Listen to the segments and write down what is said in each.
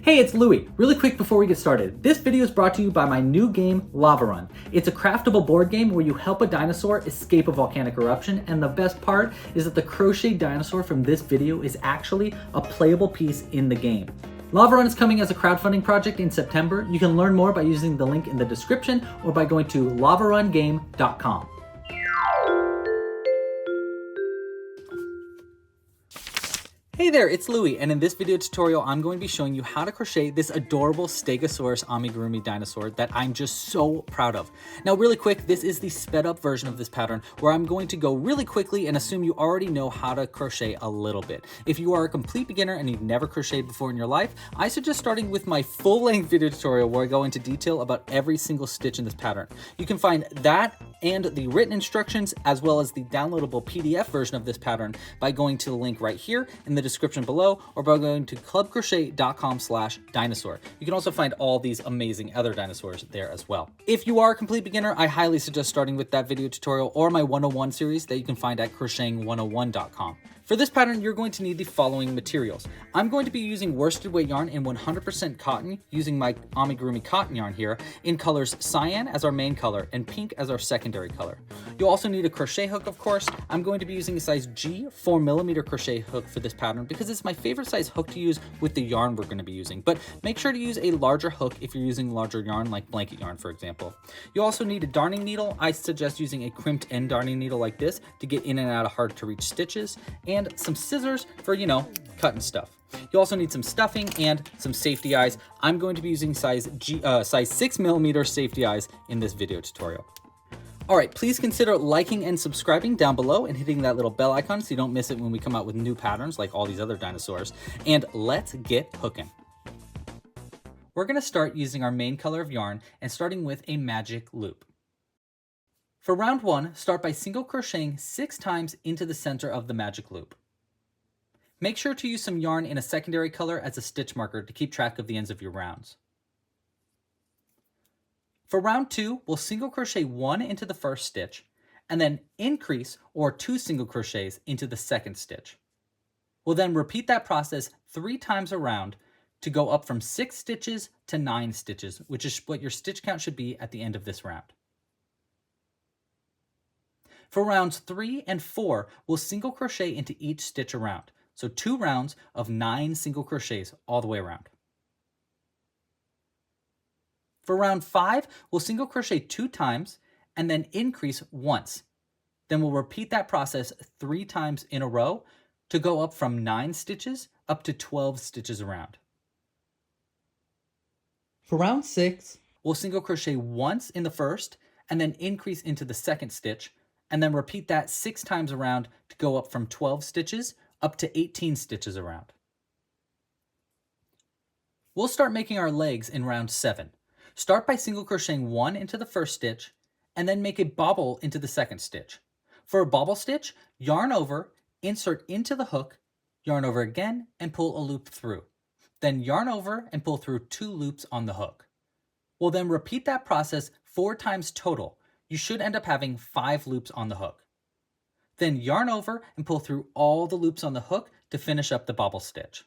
Hey, it's Louie. Really quick before we get started, this video is brought to you by my new game, Lava Run. It's a craftable board game where you help a dinosaur escape a volcanic eruption, and the best part is that the crochet dinosaur from this video is actually a playable piece in the game. Lava Run is coming as a crowdfunding project in September. You can learn more by using the link in the description or by going to lavarungame.com. Hey there, it's Louie, and in this video tutorial, I'm going to be showing you how to crochet this adorable Stegosaurus Amigurumi dinosaur that I'm just so proud of. Now, really quick, this is the sped up version of this pattern where I'm going to go really quickly and assume you already know how to crochet a little bit. If you are a complete beginner and you've never crocheted before in your life, I suggest starting with my full-length video tutorial where I go into detail about every single stitch in this pattern. You can find that and the written instructions as well as the downloadable PDF version of this pattern by going to the link right here in the description below or by going to clubcrochet.com/dinosaur. You can also find all these amazing other dinosaurs there as well. If you are a complete beginner, I highly suggest starting with that video tutorial or my 101 series that you can find at crocheting101.com. For this pattern, you're going to need the following materials. I'm going to be using worsted weight yarn in 100% cotton using my Amigurumi cotton yarn here in colors cyan as our main color and pink as our secondary color. You'll also need a crochet hook, of course. I'm going to be using a size G 4mm crochet hook for this pattern because it's my favorite size hook to use with the yarn we're going to be using, but make sure to use a larger hook if you're using larger yarn like blanket yarn, for example. You also need a darning needle. I suggest using a crimped end darning needle like this to get in and out of hard to reach stitches, and some scissors for, cutting stuff. You also need some stuffing and some safety eyes. I'm going to be using size 6mm safety eyes in this video tutorial. All right, please consider liking and subscribing down below and hitting that little bell icon so you don't miss it when we come out with new patterns like all these other dinosaurs. And let's get hooking. We're gonna start using our main color of yarn and starting with a magic loop. For round 1, start by single crocheting 6 times into the center of the magic loop. Make sure to use some yarn in a secondary color as a stitch marker to keep track of the ends of your rounds. For round 2, we'll single crochet 1 into the first stitch and then increase or 2 single crochets into the second stitch. We'll then repeat that process 3 times around to go up from 6 stitches to 9 stitches, which is what your stitch count should be at the end of this round. For rounds 3 and 4, we'll single crochet into each stitch around. So 2 rounds of 9 single crochets all the way around. For round 5, we'll single crochet 2 times and then increase once. Then we'll repeat that process 3 times in a row to go up from 9 stitches up to 12 stitches around. For round 6, we'll single crochet once in the first and then increase into the second stitch and then repeat that 6 times around to go up from 12 stitches up to 18 stitches around. We'll start making our legs in round 7. Start by single crocheting 1 into the first stitch and then make a bobble into the second stitch. For a bobble stitch, yarn over, insert into the hook, yarn over again, and pull a loop through. Then yarn over and pull through 2 loops on the hook. We'll then repeat that process 4 times total. You should end up having 5 loops on the hook. Then yarn over and pull through all the loops on the hook to finish up the bobble stitch.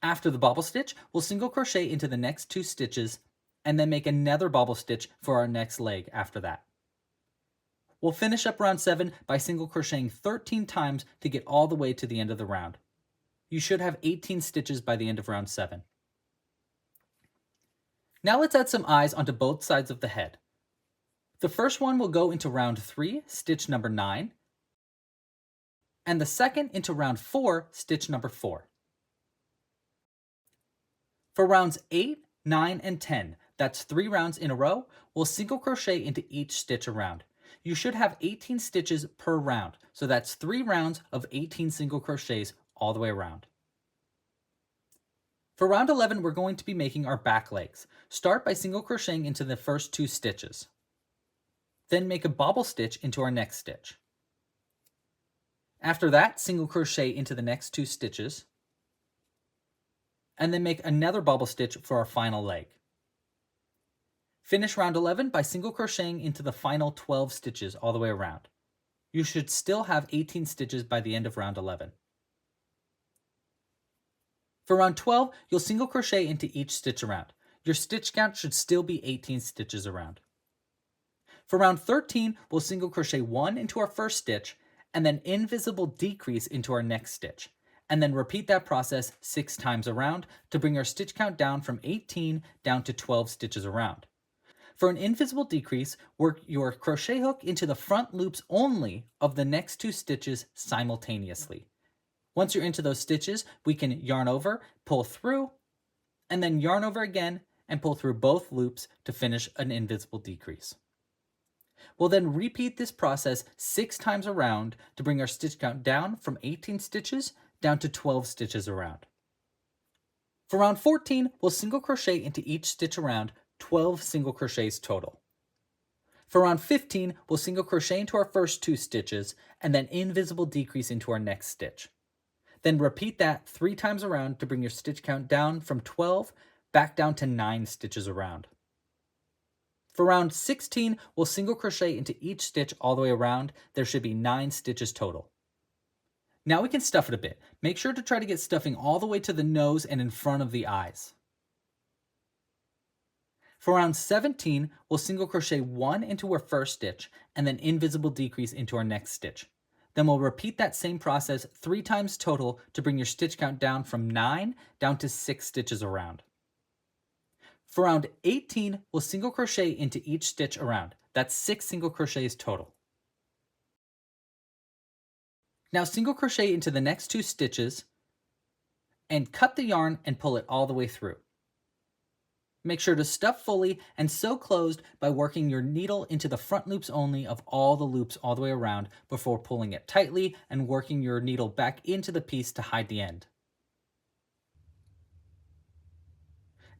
After the bobble stitch, we'll single crochet into the next 2 stitches and then make another bobble stitch for our next leg after that. We'll finish up round 7 by single crocheting 13 times to get all the way to the end of the round. You should have 18 stitches by the end of round 7. Now let's add some eyes onto both sides of the head. The first one will go into round 3, stitch number 9, and the second into round 4, stitch number 4. For rounds 8, 9, and 10, that's 3 rounds in a row, we'll single crochet into each stitch around. You should have 18 stitches per round, so that's 3 rounds of 18 single crochets all the way around. For round 11, we're going to be making our back legs. Start by single crocheting into the first 2 stitches. Then make a bobble stitch into our next stitch. After that, single crochet into the next 2 stitches, and then make another bobble stitch for our final leg. Finish round 11 by single crocheting into the final 12 stitches all the way around. You should still have 18 stitches by the end of round 11. For round 12, you'll single crochet into each stitch around. Your stitch count should still be 18 stitches around. For round 13, we'll single crochet 1 into our first stitch, and then invisible decrease into our next stitch, and then repeat that process 6 times around to bring our stitch count down from 18 down to 12 stitches around. For an invisible decrease, work your crochet hook into the front loops only of the next 2 stitches simultaneously. Once you're into those stitches, we can yarn over, pull through, and then yarn over again and pull through both loops to finish an invisible decrease. We'll then repeat this process 6 times around to bring our stitch count down from 18 stitches down to 12 stitches around. For round 14, we'll single crochet into each stitch around, 12 single crochets total. For round 15, we'll single crochet into our first 2 stitches and then invisible decrease into our next stitch. Then repeat that 3 times around to bring your stitch count down from 12 back down to 9 stitches around. For round 16, we'll single crochet into each stitch all the way around. There should be 9 stitches total. Now we can stuff it a bit. Make sure to try to get stuffing all the way to the nose and in front of the eyes. For round 17, we'll single crochet 1 into our first stitch and then invisible decrease into our next stitch. Then we'll repeat that same process 3 times total to bring your stitch count down from 9 down to 6 stitches around. For round 18, we'll single crochet into each stitch around. That's 6 single crochets total. Now single crochet into the next 2 stitches and cut the yarn and pull it all the way through. Make sure to stuff fully and sew closed by working your needle into the front loops only of all the loops all the way around before pulling it tightly and working your needle back into the piece to hide the end.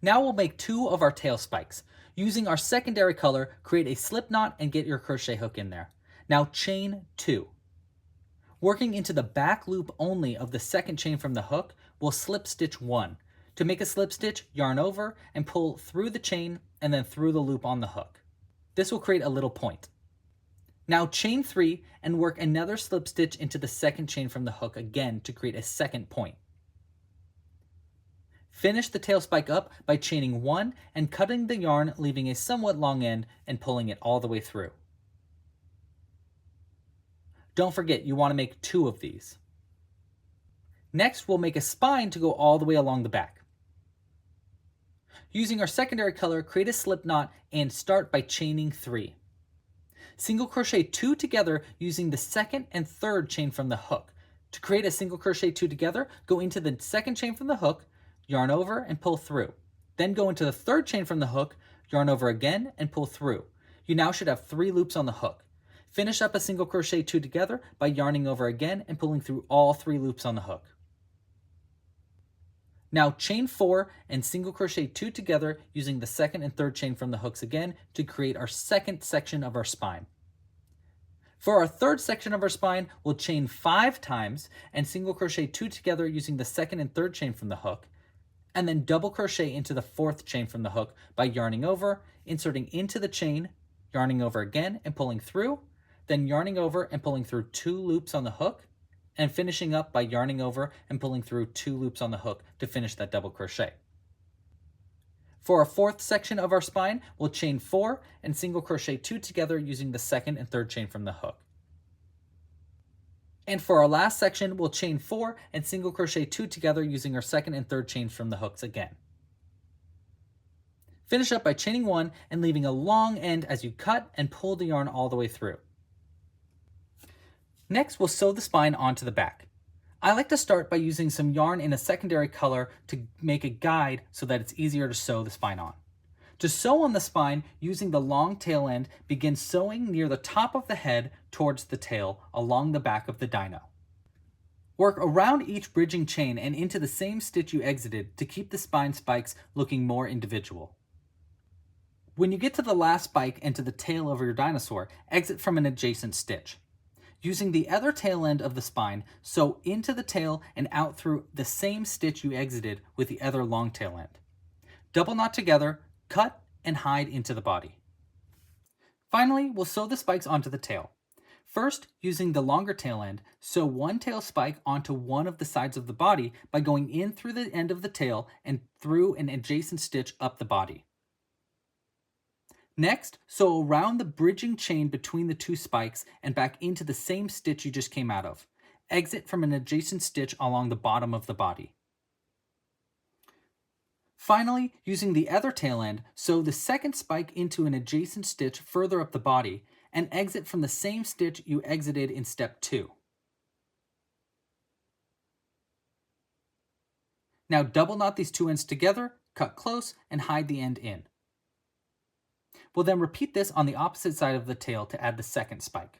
Now we'll make 2 of our tail spikes. Using our secondary color, create a slip knot and get your crochet hook in there. Now chain 2. Working into the back loop only of the second chain from the hook, we'll slip stitch 1. To make a slip stitch, yarn over and pull through the chain and then through the loop on the hook. This will create a little point. Now chain 3 and work another slip stitch into the second chain from the hook again to create a second point. Finish the tail spike up by chaining 1 and cutting the yarn, leaving a somewhat long end and pulling it all the way through. Don't forget, you want to make 2 of these. Next, we'll make a spine to go all the way along the back. Using our secondary color, create a slip knot and start by chaining 3. Single crochet 2 together using the second and third chain from the hook. To create a single crochet 2 together, go into the second chain from the hook, yarn over and pull through. Then go into the third chain from the hook, yarn over again and pull through. You now should have 3 loops on the hook. Finish up a single crochet 2 together by yarning over again and pulling through all 3 loops on the hook. Now chain 4 and single crochet 2 together using the second and third chain from the hooks again to create our second section of our spine. For our third section of our spine, we'll chain 5 times and single crochet 2 together using the second and third chain from the hook, and then double crochet into the fourth chain from the hook by yarning over, inserting into the chain, yarning over again and pulling through, then yarning over and pulling through 2 loops on the hook, and finishing up by yarning over and pulling through 2 loops on the hook to finish that double crochet. For our fourth section of our spine, we'll chain 4 and single crochet 2 together using the second and third chain from the hook. And for our last section, we'll chain 4 and single crochet 2 together using our second and third chains from the hooks again. Finish up by chaining 1 and leaving a long end as you cut and pull the yarn all the way through. Next, we'll sew the spine onto the back. I like to start by using some yarn in a secondary color to make a guide so that it's easier to sew the spine on. To sew on the spine, using the long tail end, begin sewing near the top of the head towards the tail along the back of the dino. Work around each bridging chain and into the same stitch you exited to keep the spine spikes looking more individual. When you get to the last spike and to the tail of your dinosaur, exit from an adjacent stitch. Using the other tail end of the spine, sew into the tail and out through the same stitch you exited with the other long tail end. Double knot together, cut, and hide into the body. Finally, we'll sew the spikes onto the tail. First, using the longer tail end, sew one tail spike onto one of the sides of the body by going in through the end of the tail and through an adjacent stitch up the body. Next, sew around the bridging chain between the two spikes and back into the same stitch you just came out of. Exit from an adjacent stitch along the bottom of the body. Finally, using the other tail end, sew the second spike into an adjacent stitch further up the body and exit from the same stitch you exited in step 2. Now double knot these two ends together, cut close, and hide the end in. We'll then repeat this on the opposite side of the tail to add the second spike.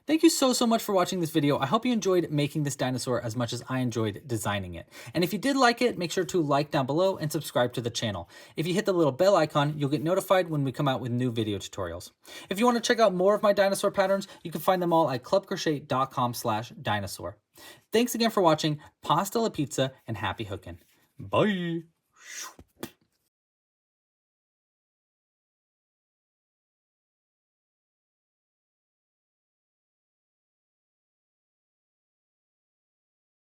Thank you so much for watching this video. I hope you enjoyed making this dinosaur as much as I enjoyed designing it. And if you did like it, make sure to like down below and subscribe to the channel. If you hit the little bell icon, you'll get notified when we come out with new video tutorials. If you want to check out more of my dinosaur patterns, you can find them all at clubcrochet.com/dinosaur. Thanks again for watching. Pasta la pizza and happy hooking. Bye.